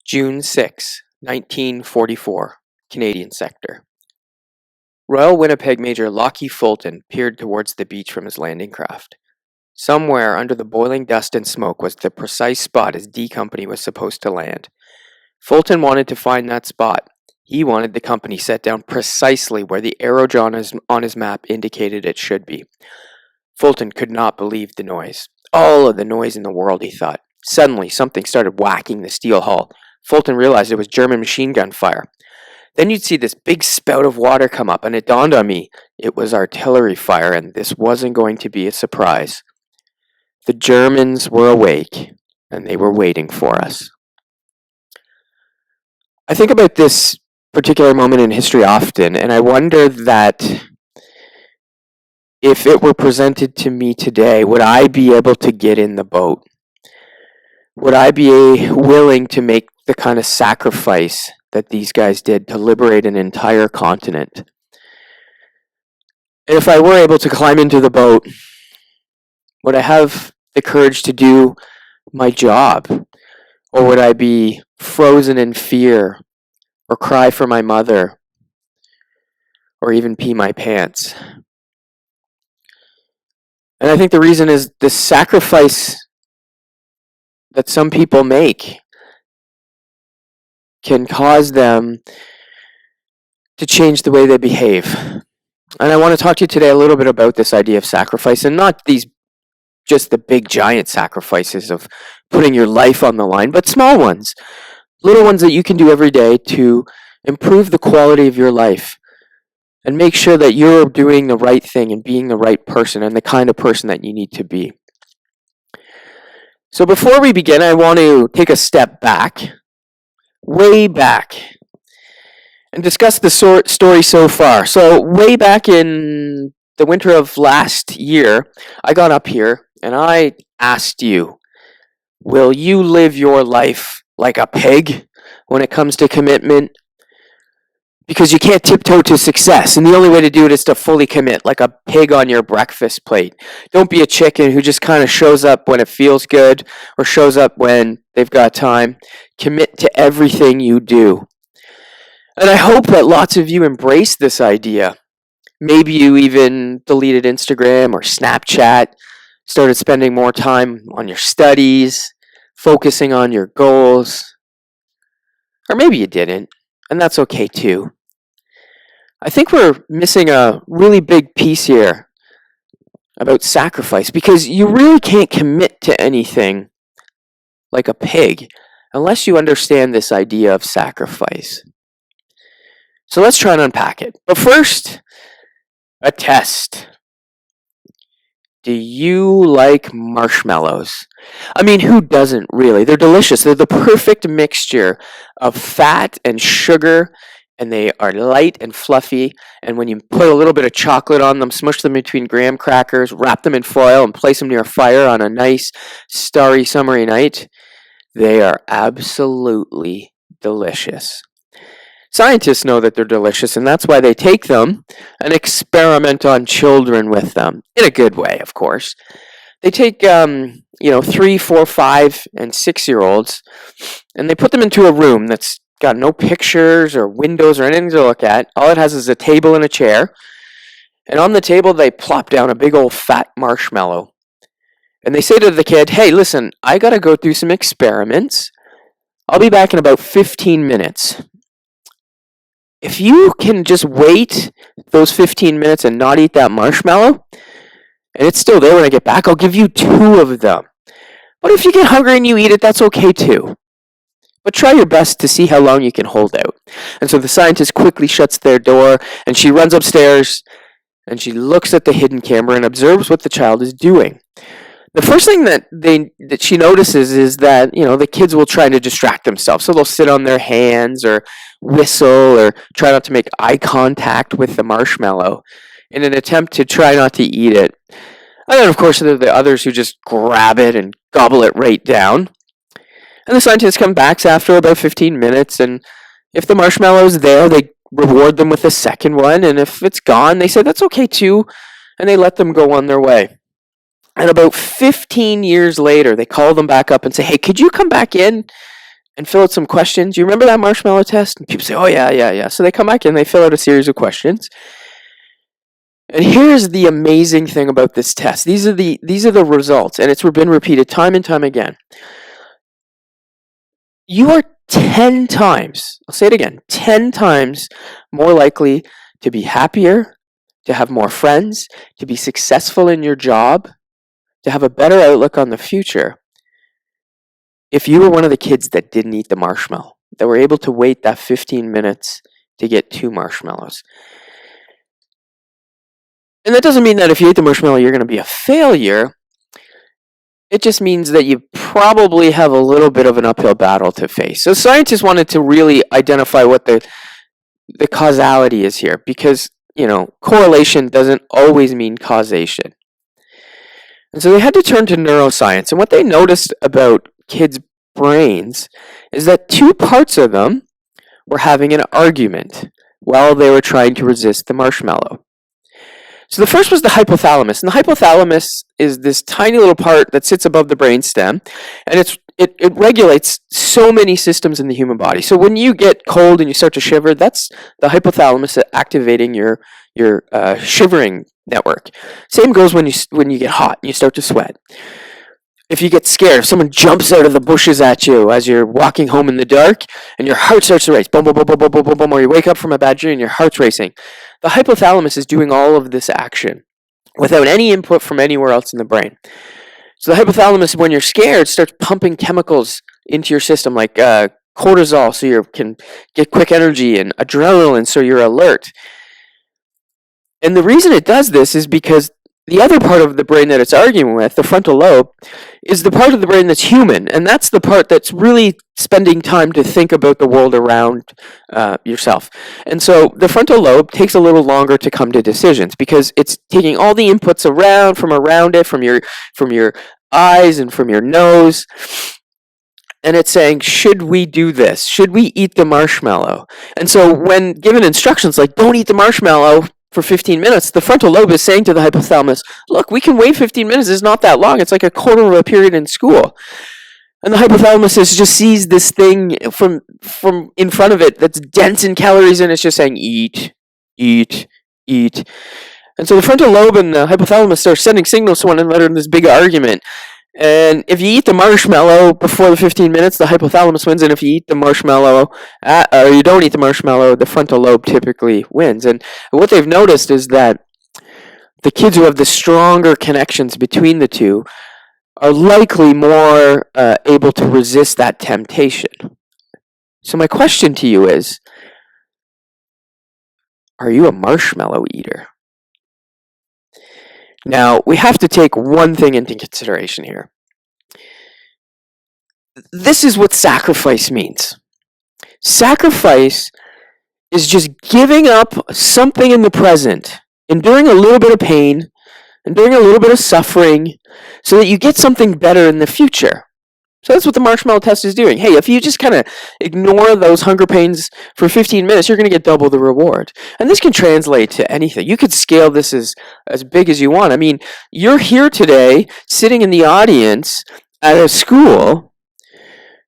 June 6, 1944, Canadian sector. Royal Winnipeg Major Lockie Fulton peered towards the beach from his landing craft. Somewhere under the boiling dust and smoke was the precise spot his D Company was supposed to land. Fulton wanted to find that spot. He wanted the company set down precisely where the arrow drawn on his map indicated it should be. Fulton could not believe the noise. All of the noise in the world, he thought. Suddenly, something started whacking the steel hull. Fulton realized it was German machine gun fire. Then you'd see this big spout of water come up, and it dawned on me it was artillery fire, and this wasn't going to be a surprise. The Germans were awake, and they were waiting for us. I think about this particular moment in history often, and I wonder that if it were presented to me today, would I be able to get in the boat? Would I be willing to make the kind of sacrifice that these guys did to liberate an entire continent? And if I were able to climb into the boat, would I have the courage to do my job? Or would I be frozen in fear, or cry for my mother, or even pee my pants? And I think the reason is the sacrifice that some people make can cause them to change the way they behave. And I want to talk to you today a little bit about this idea of sacrifice, and not just the big giant sacrifices of putting your life on the line, but small ones, little ones that you can do every day to improve the quality of your life and make sure that you're doing the right thing and being the right person and the kind of person that you need to be. So before we begin, I want to take a step back, way back, and discuss the story so far. So way back in the winter of last year, I got up here and I asked you, will you live your life like a pig when it comes to commitment? Because you can't tiptoe to success, and the only way to do it is to fully commit, like a pig on your breakfast plate. Don't be a chicken who just kind of shows up when it feels good or shows up when they've got time. Commit to everything you do. And I hope that lots of you embrace this idea. Maybe you even deleted Instagram or Snapchat, started spending more time on your studies, focusing on your goals. Or maybe you didn't, and that's okay too. I think we're missing a really big piece here about sacrifice, because you really can't commit to anything like a pig unless you understand this idea of sacrifice. So let's try and unpack it. But first, a test. Do you like marshmallows? I mean, who doesn't really? They're delicious. They're the perfect mixture of fat and sugar, and they are light and fluffy. And when you put a little bit of chocolate on them, smush them between graham crackers, wrap them in foil, and place them near a fire on a nice, starry, summery night, they are absolutely delicious. Scientists know that they're delicious, and that's why they take them and experiment on children with them. In a good way, of course. They take, 3, 4, 5, and 6-year-olds, and they put them into a room that's got no pictures or windows or anything to look at. All it has is a table and a chair. And on the table, they plop down a big old fat marshmallow. And they say to the kid, hey, listen, I got to go through some experiments. I'll be back in about 15 minutes. If you can just wait those 15 minutes and not eat that marshmallow, and it's still there when I get back, I'll give you 2 of them. But if you get hungry and you eat it, that's okay too. But try your best to see how long you can hold out. And so the scientist quickly shuts their door, and she runs upstairs, and she looks at the hidden camera and observes what the child is doing. The first thing that she notices is that, the kids will try to distract themselves. So they'll sit on their hands or whistle or try not to make eye contact with the marshmallow in an attempt to try not to eat it. And then, of course, there are the others who just grab it and gobble it right down. And the scientists come back after about 15 minutes, and if the marshmallow is there, they reward them with a second one, and if it's gone, they say that's okay too, and they let them go on their way. And about 15 years later, they call them back up and say, hey, could you come back in and fill out some questions. You remember that marshmallow test? And people say, oh, yeah. So they come back and they fill out a series of questions. And here's the amazing thing about this test. These are the results, and it's been repeated time and time again. You are 10 times, I'll say it again, 10 times more likely to be happier, to have more friends, to be successful in your job, to have a better outlook on the future, if you were one of the kids that didn't eat the marshmallow, that were able to wait that 15 minutes to get 2 marshmallows. And that doesn't mean that if you ate the marshmallow, you're going to be a failure. It just means that you probably have a little bit of an uphill battle to face. So scientists wanted to really identify what the causality is here, because, correlation doesn't always mean causation. And so they had to turn to neuroscience. And what they noticed about kids' brains is that 2 parts of them were having an argument while they were trying to resist the marshmallow. So the first was the hypothalamus, and the hypothalamus is this tiny little part that sits above the brainstem, and it regulates so many systems in the human body. So when you get cold and you start to shiver, that's the hypothalamus activating your shivering network. Same goes when you get hot and you start to sweat. If you get scared, if someone jumps out of the bushes at you as you're walking home in the dark and your heart starts to race, boom, boom, boom, boom, boom, boom, boom, boom, or you wake up from a bad dream and your heart's racing, the hypothalamus is doing all of this action without any input from anywhere else in the brain. So the hypothalamus, when you're scared, starts pumping chemicals into your system like cortisol, so you can get quick energy, and adrenaline, so you're alert. And the reason it does this is because the other part of the brain that it's arguing with, the frontal lobe, is the part of the brain that's human, and that's the part that's really spending time to think about the world around yourself. And so the frontal lobe takes a little longer to come to decisions because it's taking all the inputs from around it, from your eyes and from your nose, and it's saying, should we do this? Should we eat the marshmallow? And so when given instructions like, don't eat the marshmallow for 15 minutes, the frontal lobe is saying to the hypothalamus, look, we can wait 15 minutes. It's not that long. It's like a quarter of a period in school. And the hypothalamus just sees this thing from in front of it that's dense in calories, and it's just saying, eat, eat, eat. And so the frontal lobe and the hypothalamus start sending signals to one another in this big argument. And if you eat the marshmallow before the 15 minutes, the hypothalamus wins. And if you eat the marshmallow, or you don't eat the marshmallow, the frontal lobe typically wins. And what they've noticed is that the kids who have the stronger connections between the two are likely more able to resist that temptation. So my question to you is, are you a marshmallow eater? Now, we have to take one thing into consideration here. This is what sacrifice means. Sacrifice is just giving up something in the present, enduring a little bit of pain, enduring a little bit of suffering, so that you get something better in the future. So that's what the marshmallow test is doing. Hey, if you just kind of ignore those hunger pains for 15 minutes, you're going to get double the reward. And this can translate to anything. You could scale this as big as you want. I mean, you're here today, sitting in the audience at a school,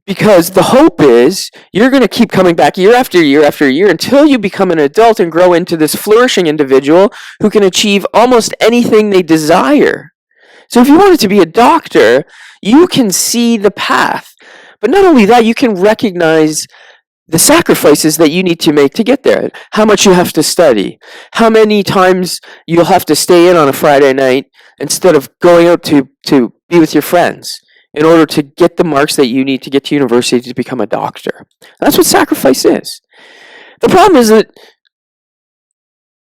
because the hope is you're going to keep coming back year after year after year until you become an adult and grow into this flourishing individual who can achieve almost anything they desire. So if you wanted to be a doctor, you can see the path. But not only that, you can recognize the sacrifices that you need to make to get there. How much you have to study. How many times you'll have to stay in on a Friday night instead of going out to be with your friends in order to get the marks that you need to get to university to become a doctor. That's what sacrifice is. The problem is that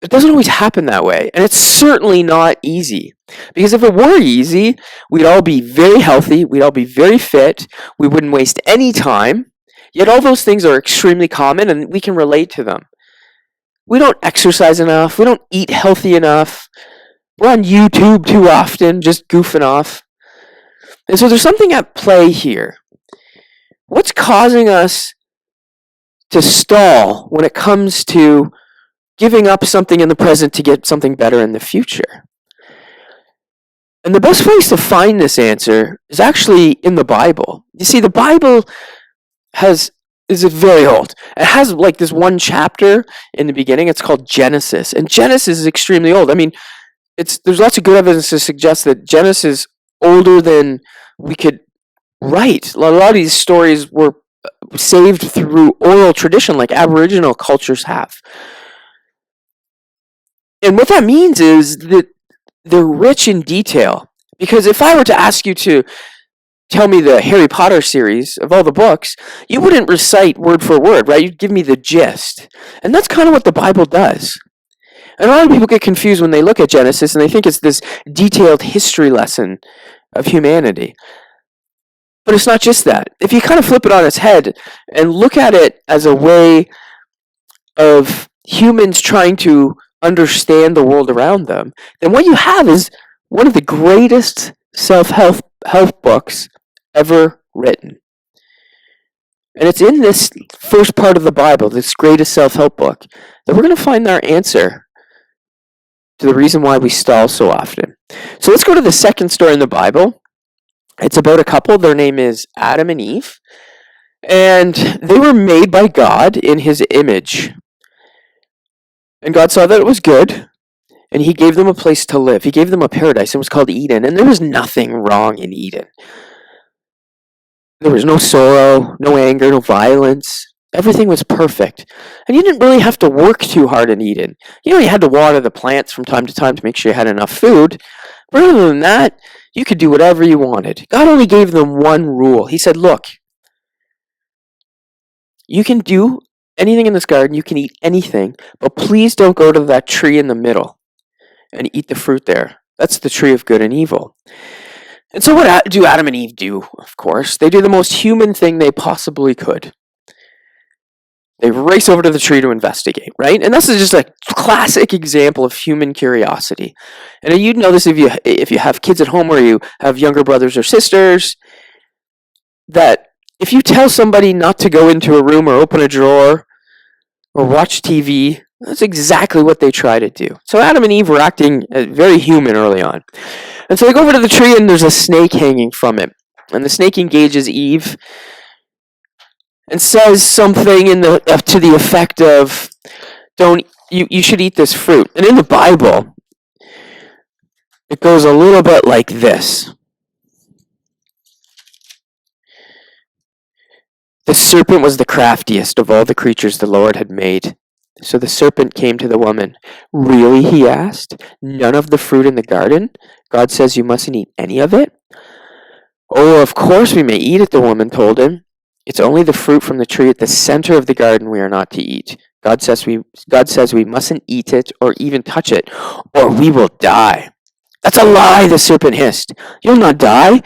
it doesn't always happen that way, and it's certainly not easy. Because if it were easy, we'd all be very healthy, we'd all be very fit, we wouldn't waste any time, yet all those things are extremely common, and we can relate to them. We don't exercise enough, we don't eat healthy enough, we're on YouTube too often, just goofing off. And so there's something at play here. What's causing us to stall when it comes to giving up something in the present to get something better in the future? And the best place to find this answer is actually in the Bible. You see, the Bible is very old. It has like this one chapter in the beginning. It's called Genesis, and Genesis is extremely old. I mean, there's lots of good evidence to suggest that Genesis is older than we could write. A lot of these stories were saved through oral tradition, like Aboriginal cultures have. And what that means is that they're rich in detail. Because if I were to ask you to tell me the Harry Potter series of all the books, you wouldn't recite word for word, right? You'd give me the gist. And that's kind of what the Bible does. And a lot of people get confused when they look at Genesis and they think it's this detailed history lesson of humanity. But it's not just that. If you kind of flip it on its head and look at it as a way of humans trying to understand the world around them, then what you have is one of the greatest self-help books ever written. And it's in this first part of the Bible, this greatest self-help book, that we're going to find our answer to the reason why we stall so often. So let's go to the second story in the Bible. It's about a couple. Their name is Adam and Eve. And they were made by God in his image. And God saw that it was good. And he gave them a place to live. He gave them a paradise. It was called Eden. And there was nothing wrong in Eden. There was no sorrow, no anger, no violence. Everything was perfect. And you didn't really have to work too hard in Eden. You had to water the plants from time to time to make sure you had enough food. But other than that, you could do whatever you wanted. God only gave them one rule. He said, look, you can do anything in this garden. You can eat anything. But please don't go to that tree in the middle and eat the fruit there. That's the tree of good and evil. And so what do Adam and Eve do, of course? They do the most human thing they possibly could. They race over to the tree to investigate, right? And this is just a classic example of human curiosity. And you'd know this if you have kids at home or you have younger brothers or sisters, that if you tell somebody not to go into a room or open a drawer or watch TV, that's exactly what they try to do. So Adam and Eve were acting very human early on. And so they go over to the tree and there's a snake hanging from it. And the snake engages Eve and says something to the effect of, you should eat this fruit. And in the Bible, it goes a little bit like this. The serpent was the craftiest of all the creatures the Lord had made. So the serpent came to the woman. Really, he asked, none of the fruit in the garden? God says you mustn't eat any of it? Oh, of course we may eat it, the woman told him. It's only the fruit from the tree at the center of the garden we are not to eat. God says we mustn't eat it or even touch it, or we will die. That's a lie, the serpent hissed. You'll not die.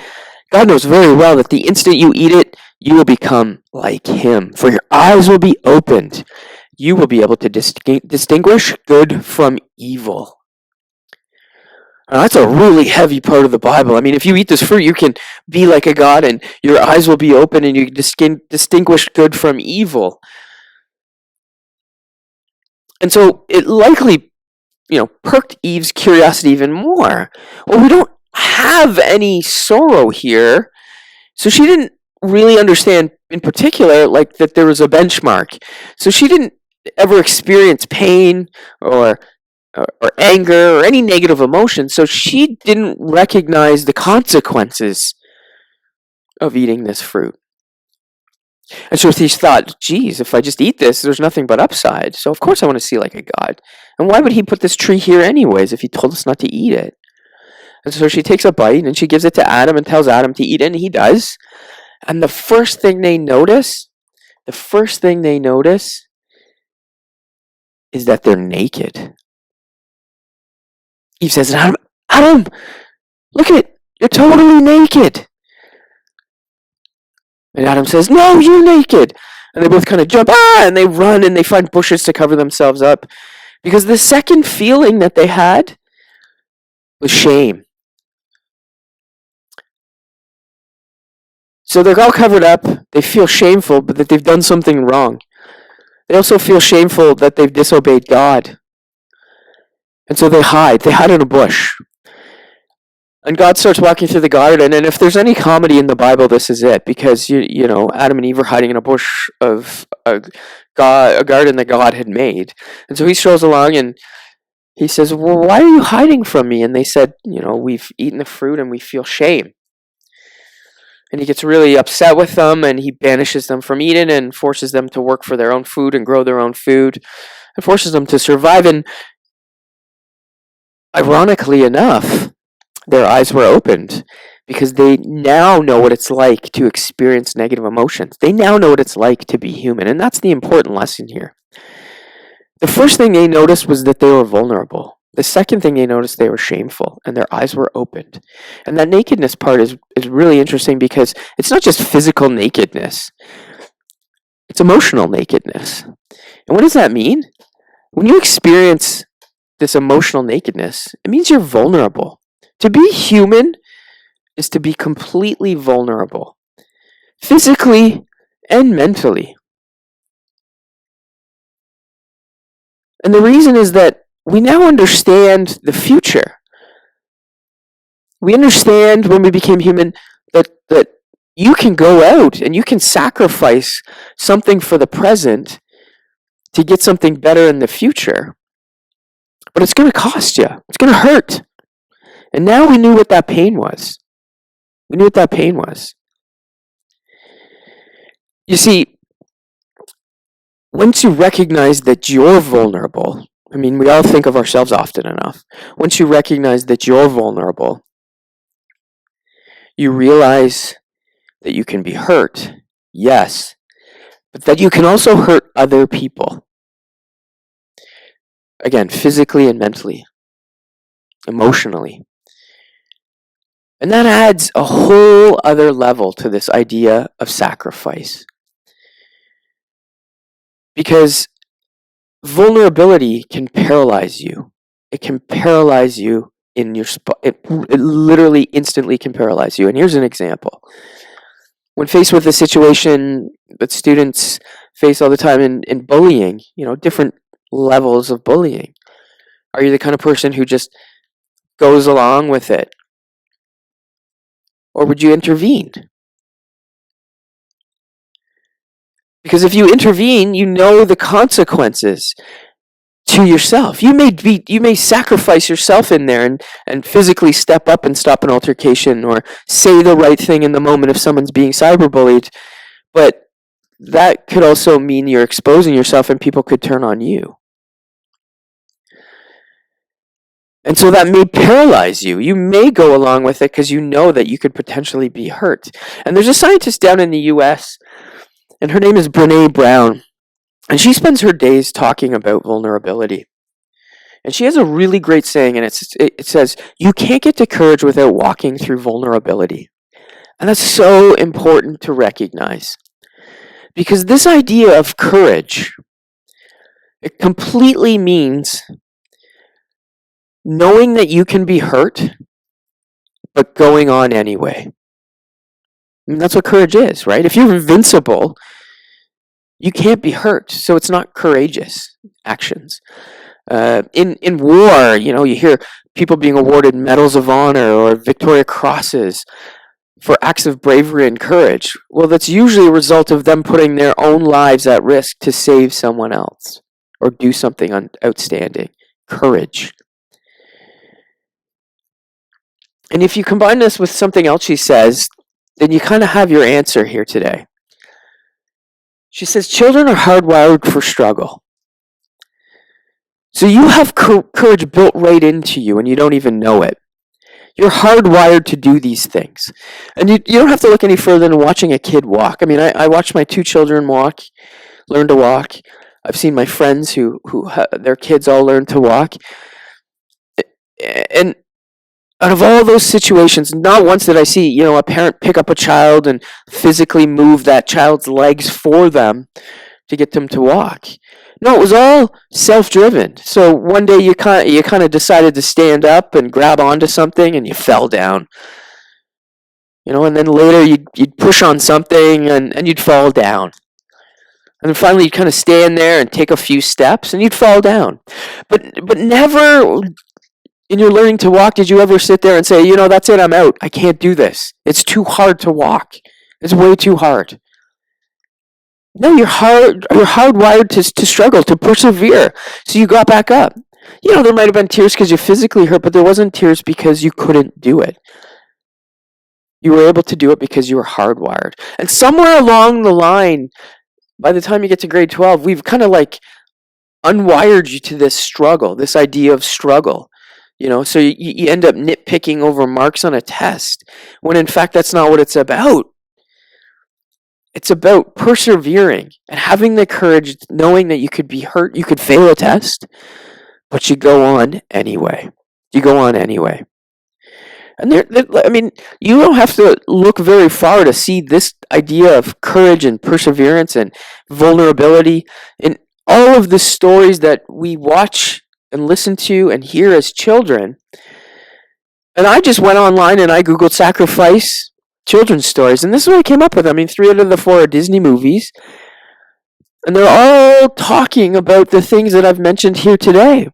God knows very well that the instant you eat it, you will become like him, for your eyes will be opened. You will be able to distinguish good from evil. Now, that's a really heavy part of the Bible. I mean, if you eat this fruit, you can be like a god and your eyes will be open and you can distinguish good from evil. And so it likely, perked Eve's curiosity even more. Well, we don't have any sorrow here, so she didn't really understand in particular, like, that there was a benchmark. So she didn't ever experience pain or anger or any negative emotion, so she didn't recognize the consequences of eating this fruit. And so she thought, geez, if I just eat this, there's nothing but upside. So of course I want to see like a god. And why would he put this tree here anyways if he told us not to eat it? And so she takes a bite and she gives it to Adam and tells Adam to eat it, and he does. And the first thing they notice is that they're naked. Eve says, Adam, look at it. You're totally naked. And Adam says, no, you're naked. And they both kind of jump, and they run and they find bushes to cover themselves up. Because the second feeling that they had was shame. So they're all covered up. They feel shameful, but that they've done something wrong. They also feel shameful that they've disobeyed God. And so they hide. They hide in a bush. And God starts walking through the garden, and if there's any comedy in the Bible, this is it, because you know Adam and Eve are hiding in a bush of a garden that God had made, and so he strolls along and he says, "Well, why are you hiding from me?" And they said, "You know, we've eaten the fruit and we feel shame." And he gets really upset with them, and he banishes them from Eden and forces them to work for their own food and grow their own food, and forces them to survive. And ironically enough, their eyes were opened because they now know what it's like to experience negative emotions. They now know what it's like to be human, and that's the important lesson here. The first thing they noticed was that they were vulnerable. The second thing they noticed, they were shameful, and their eyes were opened. And that nakedness part is really interesting because it's not just physical nakedness, it's emotional nakedness. And what does that mean? When you experience this emotional nakedness, it means you're vulnerable. To be human is to be completely vulnerable, physically and mentally. And the reason is that we now understand the future. We understand when we became human that you can go out and you can sacrifice something for the present to get something better in the future. But it's going to cost you. It's going to hurt. And now we knew what that pain was. We knew what that pain was. You see, once you recognize that you're vulnerable, I mean, we all think of ourselves often enough. Once you recognize that you're vulnerable, you realize that you can be hurt, yes, but that you can also hurt other people. Again, physically and mentally, emotionally. And that adds a whole other level to this idea of sacrifice. Because vulnerability can paralyze you. It can paralyze you in your spot. It literally instantly can paralyze you. And here's an example. When faced with a situation that students face all the time in bullying, you know, different levels of bullying, are you the kind of person who just goes along with it? Or would you intervene? Because if you intervene, you know the consequences to yourself. You may sacrifice yourself in there and physically step up and stop an altercation or say the right thing in the moment if someone's being cyberbullied, but that could also mean you're exposing yourself and people could turn on you. And so that may paralyze you. You may go along with it because you know that you could potentially be hurt. And there's a scientist down in the US, and her name is Brené Brown. And she spends her days talking about vulnerability. And she has a really great saying, and it says, "You can't get to courage without walking through vulnerability." And that's so important to recognize. Because this idea of courage, it completely means knowing that you can be hurt, but going on anyway. I mean, that's what courage is, right? If you're invincible, you can't be hurt, so it's not courageous actions. In war, you know, you hear people being awarded medals of honor or Victoria Crosses for acts of bravery and courage. Well, that's usually a result of them putting their own lives at risk to save someone else or do something outstanding. Courage. And if you combine this with something else she says, then you kind of have your answer here today. She says, children are hardwired for struggle. So you have courage built right into you and you don't even know it. You're hardwired to do these things. And you don't have to look any further than watching a kid walk. I mean, I watched my 2 children learn to walk. I've seen my friends who their kids all learn to walk. And out of all those situations, not once did I see, you know, a parent pick up a child and physically move that child's legs for them to get them to walk. No, it was all self-driven. So one day you kind of decided to stand up and grab onto something and you fell down. You know, and then later you'd push on something and you'd fall down. And then finally you'd kind of stand there and take a few steps and you'd fall down. But never In your learning to walk, did you ever sit there and say, that's it, I'm out. I can't do this. It's too hard to walk. It's way too hard. No, you're hardwired to struggle, to persevere. So you got back up. There might have been tears because you physically hurt, but there wasn't tears because you couldn't do it. You were able to do it because you were hardwired. And somewhere along the line, by the time you get to grade 12, we've kind of like unwired you to this struggle, this idea of struggle. So you end up nitpicking over marks on a test, when in fact that's not what it's about. It's about persevering and having the courage, knowing that you could be hurt, you could fail a test, but you go on anyway. And you don't have to look very far to see this idea of courage and perseverance and vulnerability in all of the stories that we watch and listen to and hear as children. And I just went online and I Googled sacrifice children's stories, and this is what I came up with. 3 out of the 4 are Disney movies, and they're all talking about the things that I've mentioned here today.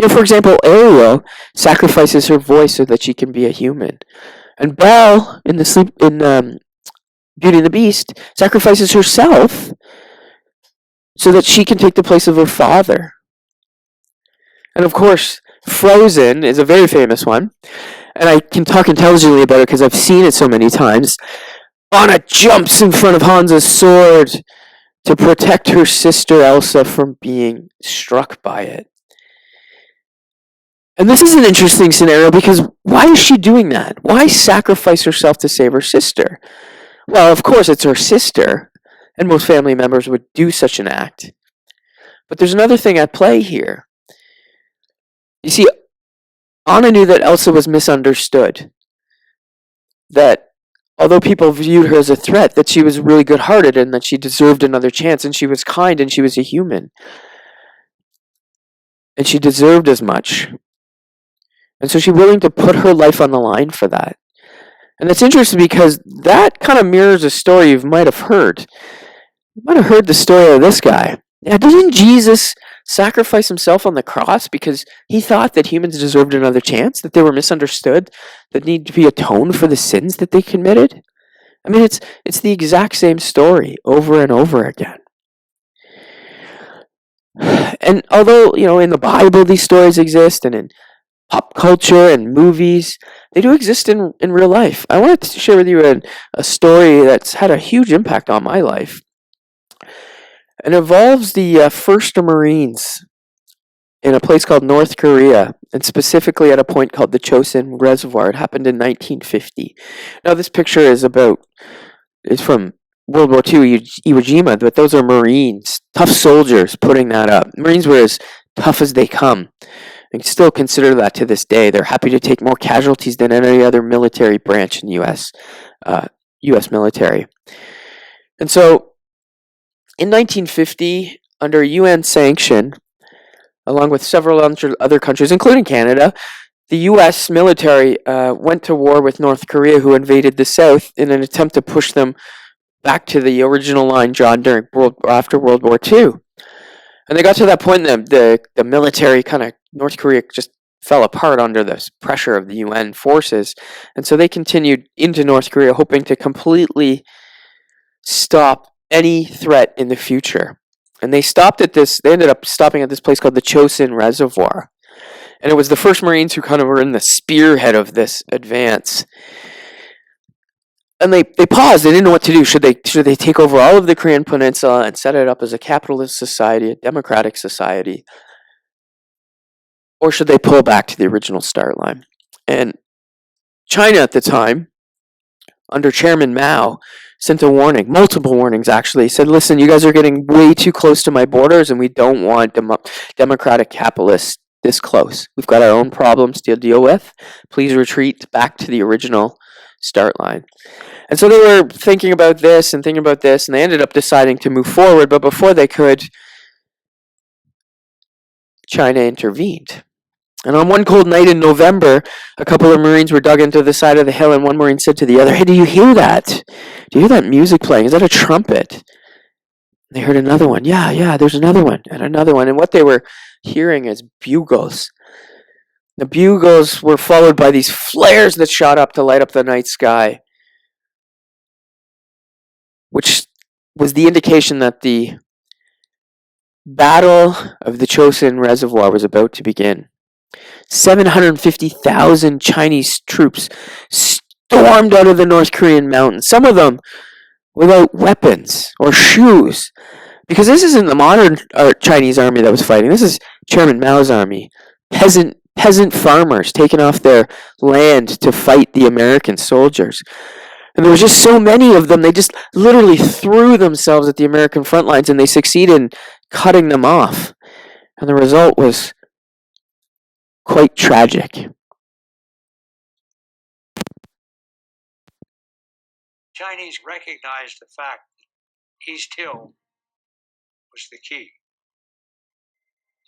For example, Ariel sacrifices her voice so that she can be a human, and Belle in Beauty and the Beast sacrifices herself so that she can take the place of her father. And of course, Frozen is a very famous one, and I can talk intelligently about it because I've seen it so many times. Anna jumps in front of Hansa's sword to protect her sister Elsa from being struck by it. And this is an interesting scenario because why is she doing that? Why sacrifice herself to save her sister? Well, of course, it's her sister, and most family members would do such an act. But there's another thing at play here. You see, Anna knew that Elsa was misunderstood. That although people viewed her as a threat, that she was really good-hearted and that she deserved another chance, and she was kind and she was a human. And she deserved as much. And so she's willing to put her life on the line for that. And it's interesting because that kind of mirrors a story you might have heard. You might have heard the story of this guy. Yeah, didn't Jesus sacrifice himself on the cross because he thought that humans deserved another chance, that they were misunderstood, that need to be atoned for the sins that they committed? It's the exact same story over and over again. And although, in the Bible these stories exist, and in pop culture and movies, they do exist in real life. I wanted to share with you a story that's had a huge impact on my life. It involves the 1st Marines in a place called North Korea, and specifically at a point called the Chosen Reservoir. It happened in 1950. Now, this picture is from World War II, Iwo Jima, but those are Marines, tough soldiers putting that up. Marines were as tough as they come. And still consider that to this day. They're happy to take more casualties than any other military branch in U.S. Military. And so, in 1950, under UN sanction, along with several other countries, including Canada, the U.S. military went to war with North Korea, who invaded the South in an attempt to push them back to the original line drawn after World War II. And they got to that point, and the military North Korea just fell apart under the pressure of the UN forces. And so they continued into North Korea, hoping to completely stop any threat in the future. And they ended up stopping at this place called the Chosen Reservoir. And it was the 1st Marines who were in the spearhead of this advance. And they paused. They didn't know what to do. Should they take over all of the Korean Peninsula and set it up as a capitalist society, a democratic society? Or should they pull back to the original start line? And China at the time, under Chairman Mao, sent a warning, multiple warnings actually, said, listen, you guys are getting way too close to my borders, and we don't want democratic capitalists this close. We've got our own problems to deal with. Please retreat back to the original start line. And so they were thinking about this, and they ended up deciding to move forward, but before they could, China intervened. And on one cold night in November, a couple of Marines were dug into the side of the hill, and one Marine said to the other, hey, do you hear that? Do you hear that music playing? Is that a trumpet? They heard another one. Yeah, there's another one, and another one. And what they were hearing is bugles. The bugles were followed by these flares that shot up to light up the night sky, which was the indication that the Battle of the Chosen Reservoir was about to begin. 750,000 Chinese troops stormed out of the North Korean mountains, some of them without weapons or shoes. Because this isn't the modern Chinese army that was fighting. This is Chairman Mao's army. Peasant farmers taking off their land to fight the American soldiers. And there was just so many of them, they just literally threw themselves at the American front lines, and they succeeded in cutting them off. And the result was quite tragic. Chinese recognized the fact that East Hill was the key.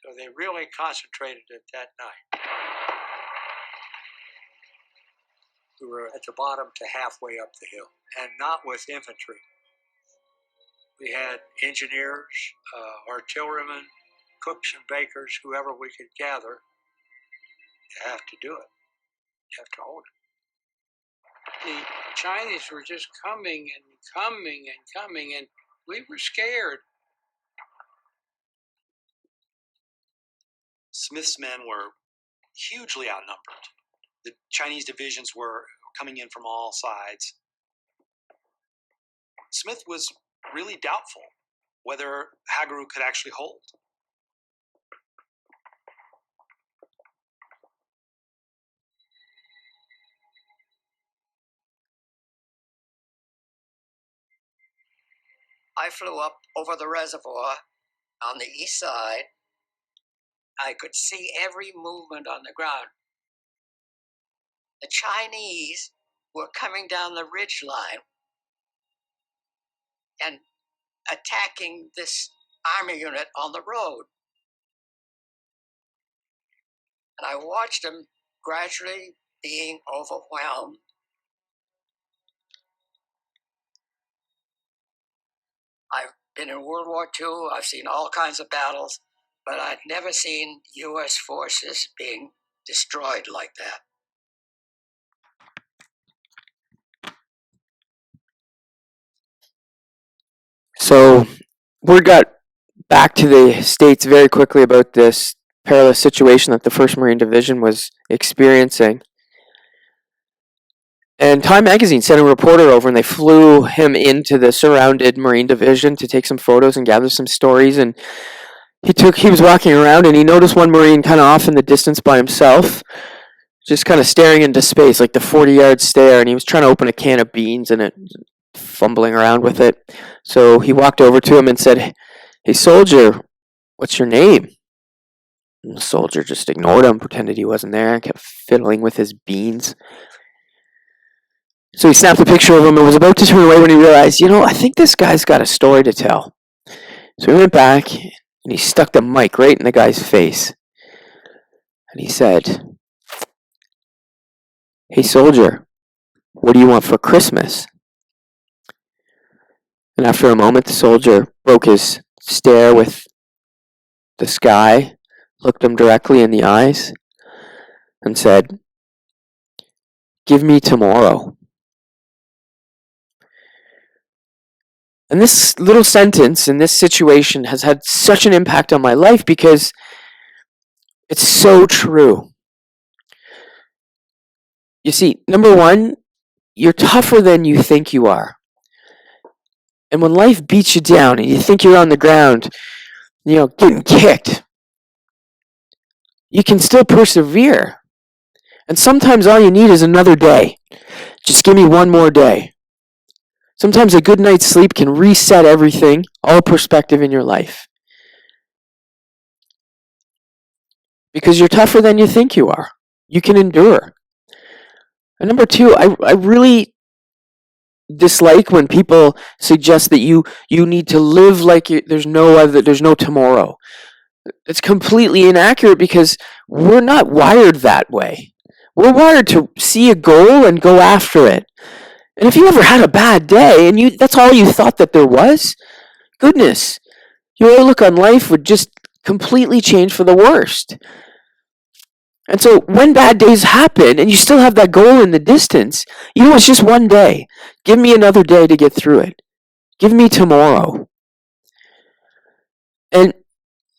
So they really concentrated it that night. We were at the bottom to halfway up the hill, and not with infantry. We had engineers, artillerymen, cooks and bakers, whoever we could gather. You have to do it. You have to hold it. The Chinese were just coming and coming and coming, and we were scared. Smith's men were hugely outnumbered. The Chinese divisions were coming in from all sides. Smith was really doubtful whether Hagaru could actually hold. I flew up over the reservoir on the east side. I could see every movement on the ground. The Chinese were coming down the ridge line and attacking this army unit on the road. And I watched them gradually being overwhelmed. I've been in World War II, I've seen all kinds of battles, but I'd never seen U.S. forces being destroyed like that. So, word got back to the States very quickly about this perilous situation that the 1st Marine Division was experiencing. And Time Magazine sent a reporter over, and they flew him into the surrounded Marine Division to take some photos and gather some stories. And he was walking around, and he noticed one Marine kind of off in the distance by himself, just kind of staring into space, like the 40-yard stare. And he was trying to open a can of beans and fumbling around with it. So he walked over to him and said, "Hey, soldier, what's your name?" And the soldier just ignored him, pretended he wasn't there, and kept fiddling with his beans. So he snapped a picture of him and was about to turn away when he realized, I think this guy's got a story to tell. So he went back and he stuck the mic right in the guy's face. And he said, "Hey, soldier, what do you want for Christmas?" And after a moment, the soldier broke his stare with the sky, looked him directly in the eyes, and said, "Give me tomorrow." And this little sentence in this situation has had such an impact on my life because it's so true. You see, number one, you're tougher than you think you are. And when life beats you down and you think you're on the ground, getting kicked, you can still persevere. And sometimes all you need is another day. Just give me one more day. Sometimes a good night's sleep can reset everything, all perspective in your life. Because you're tougher than you think you are. You can endure. And number two, I really dislike when people suggest that you need to live like there's no tomorrow. It's completely inaccurate because we're not wired that way. We're wired to see a goal and go after it. And if you ever had a bad day and that's all you thought that there was, goodness, your outlook on life would just completely change for the worst. And so when bad days happen and you still have that goal in the distance, it's just one day. Give me another day to get through it. Give me tomorrow. And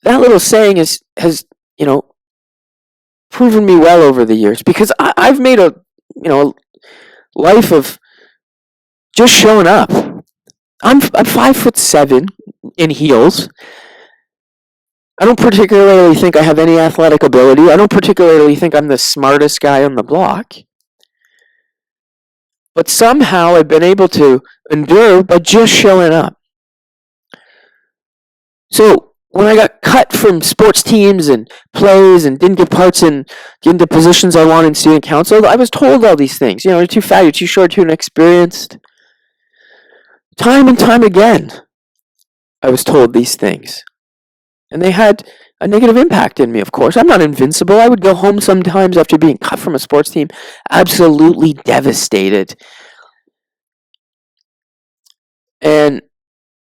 that little saying has proven me well over the years, because I've made a life of just showing up. I'm 5'7" in heels. I don't particularly think I have any athletic ability. I don't particularly think I'm the smartest guy on the block. But somehow I've been able to endure by just showing up. So when I got cut from sports teams and plays and didn't get into positions I wanted in student council, I was told all these things. You're too fat, you're too short, too inexperienced. Time and time again, I was told these things. And they had a negative impact in me, of course. I'm not invincible. I would go home sometimes after being cut from a sports team, absolutely devastated. And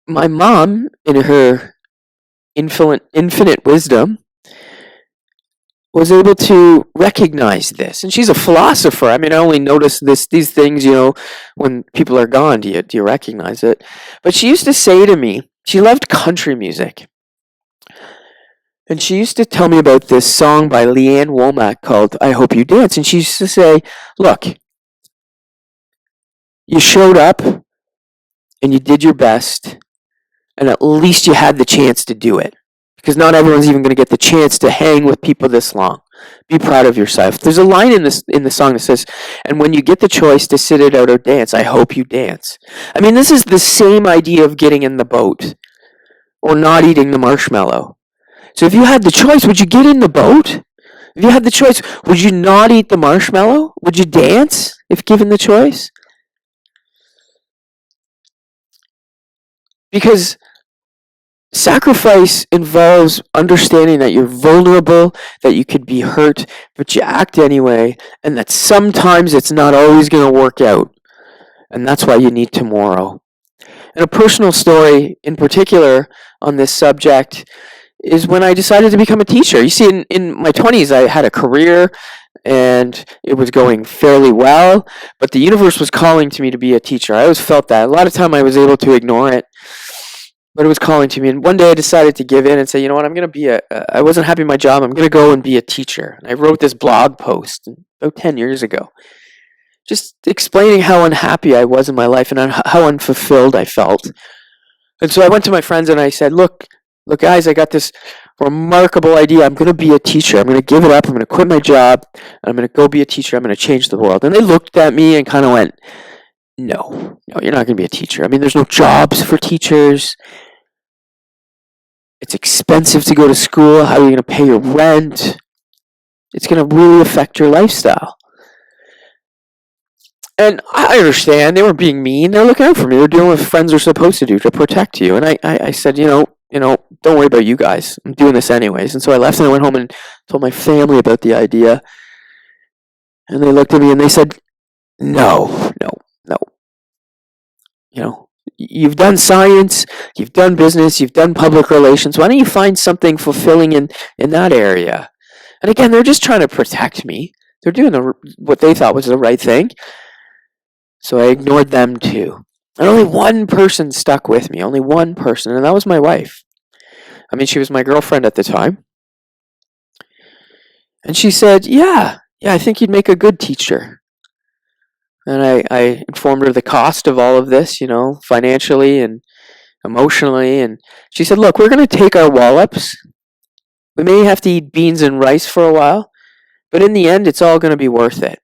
my mom, in her infinite wisdom, was able to recognize this. And she's a philosopher. I only notice these things, when people are gone. Do you recognize it? But she used to say to me, she loved country music. And she used to tell me about this song by Leanne Womack called I Hope You Dance. And she used to say, look, you showed up and you did your best, and at least you had the chance to do it. Because not everyone's even going to get the chance to hang with people this long. Be proud of yourself. There's a line in the song that says, and when you get the choice to sit it out or dance, I hope you dance. This is the same idea of getting in the boat or not eating the marshmallow. So if you had the choice, would you get in the boat? If you had the choice, would you not eat the marshmallow? Would you dance if given the choice? Because sacrifice involves understanding that you're vulnerable, that you could be hurt, but you act anyway, and that sometimes it's not always going to work out. And that's why you need tomorrow. And a personal story in particular on this subject is when I decided to become a teacher. You see, in my 20s, I had a career and it was going fairly well, but the universe was calling to me to be a teacher. I always felt that. A lot of time I was able to ignore it, but it was calling to me. And one day I decided to give in and say, you know what, I wasn't happy with my job. I'm going to go and be a teacher. And I wrote this blog post about 10 years ago, just explaining how unhappy I was in my life and how unfulfilled I felt. And so I went to my friends and I said, look guys, I got this remarkable idea. I'm going to be a teacher. I'm going to give it up. I'm going to quit my job. And I'm going to go be a teacher. I'm going to change the world. And they looked at me and kind of went, no, you're not going to be a teacher. There's no jobs for teachers. It's expensive to go to school. How are you going to pay your rent? It's going to really affect your lifestyle. And I understand. They were being mean. They're looking out for me. They're doing what friends are supposed to do to protect you. And I said, don't worry about you guys. I'm doing this anyways. And so I left and I went home and told my family about the idea. And they looked at me and they said, no. You've done science, you've done business, you've done public relations. Why don't you find something fulfilling in that area? And again, they're just trying to protect me. They're doing what they thought was the right thing. So I ignored them too. And only one person stuck with me. Only one person. And that was my wife. She was my girlfriend at the time. And she said, yeah, I think you'd make a good teacher. And I informed her the cost of all of this, financially and emotionally. And she said, look, we're going to take our wallops. We may have to eat beans and rice for a while, but in the end, it's all going to be worth it.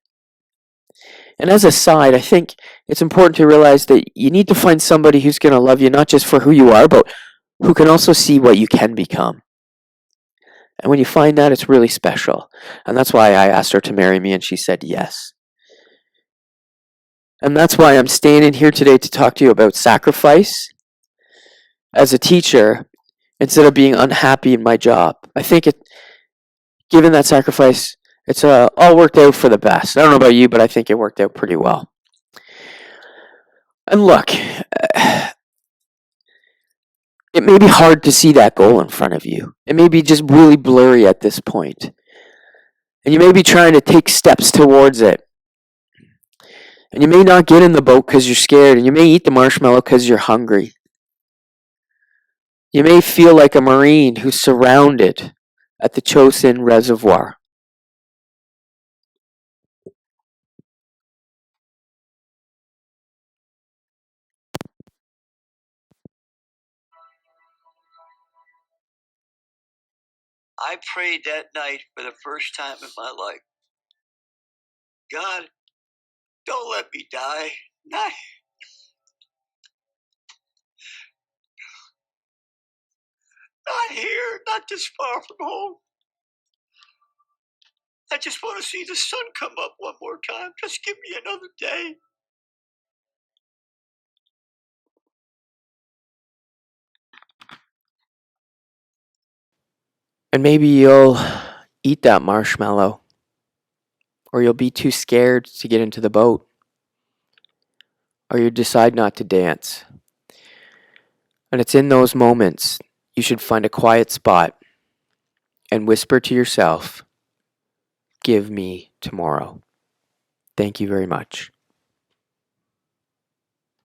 And as a side, I think it's important to realize that you need to find somebody who's going to love you, not just for who you are, but who can also see what you can become. And when you find that, it's really special. And that's why I asked her to marry me, and she said yes. And that's why I'm standing here today to talk to you about sacrifice as a teacher instead of being unhappy in my job. I think given that sacrifice, it's all worked out for the best. I don't know about you, but I think it worked out pretty well. And look, it may be hard to see that goal in front of you. It may be just really blurry at this point. And you may be trying to take steps towards it. And you may not get in the boat because you're scared. And you may eat the marshmallow because you're hungry. You may feel like a Marine who's surrounded at the Chosen Reservoir. I prayed that night for the first time in my life. God, don't let me die. Not here, not this far from home. I just want to see the sun come up one more time. Just give me another day. And maybe you'll eat that marshmallow. Or you'll be too scared to get into the boat. Or you decide not to dance. And it's in those moments you should find a quiet spot and whisper to yourself, "Give me tomorrow." Thank you very much.